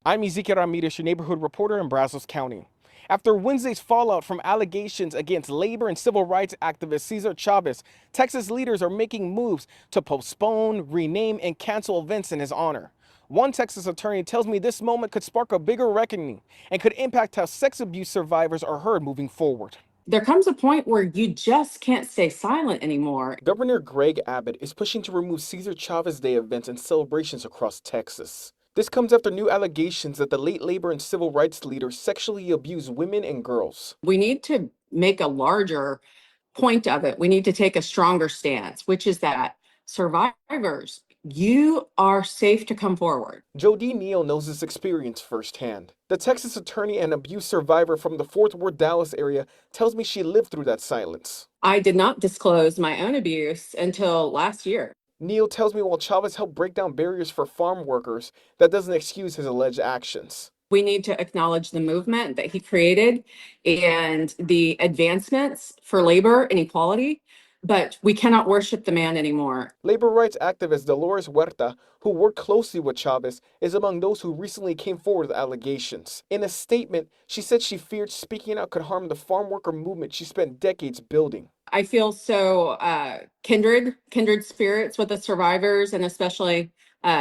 I'm Cesar Chavez, your neighborhood reporter in Brazos County. After Wednesday's fallout from allegations against labor and civil rights activist Cesar Chavez, Texas leaders are making moves to postpone, rename, and cancel events in his honor. One Texas attorney tells me this moment could spark a bigger reckoning and could impact how sex abuse survivors are heard moving forward. There comes a point where you just can't stay silent anymore. Governor Greg Abbott is pushing to remove Cesar Chavez Day events and celebrations across Texas. This comes after new allegations that the late labor and civil rights leader sexually abused women and girls. We need to make a larger point of it. We need to take a stronger stance, which is that survivors, you are safe to come forward. Jody Neal knows this experience firsthand. The Texas attorney and abuse survivor from the Fort Worth, Dallas area tells me she lived through that silence. I did not disclose my own abuse until last year. Neal tells me while Chavez helped break down barriers for farm workers, that doesn't excuse his alleged actions. We need to acknowledge the movement that he created and the advancements for labor and equality, but we cannot worship the man anymore. Labor rights activist Dolores Huerta, who worked closely with Chavez, is among those who recently came forward with allegations. In a statement, she said she feared speaking out could harm the farm worker movement she spent decades building. I feel so kindred spirits with the survivors, and especially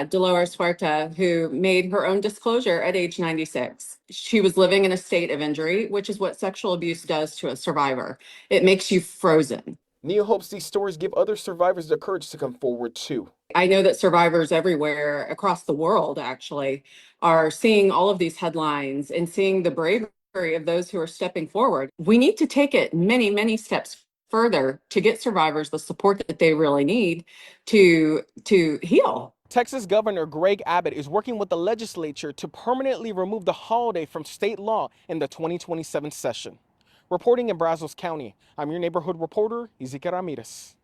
Dolores Huerta, who made her own disclosure at age 96. She was living in a state of injury, which is what sexual abuse does to a survivor. It makes you frozen. Neal hopes these stories give other survivors the courage to come forward too. I know that survivors everywhere across the world actually are seeing all of these headlines and seeing the bravery of those who are stepping forward. We need to take it many, many steps further to get survivors the support that they really need to heal. Texas Governor Greg Abbott is working with the legislature to permanently remove the holiday from state law in the 2027 session. Reporting in Brazos County, I'm your neighborhood reporter, Cesar Ramirez.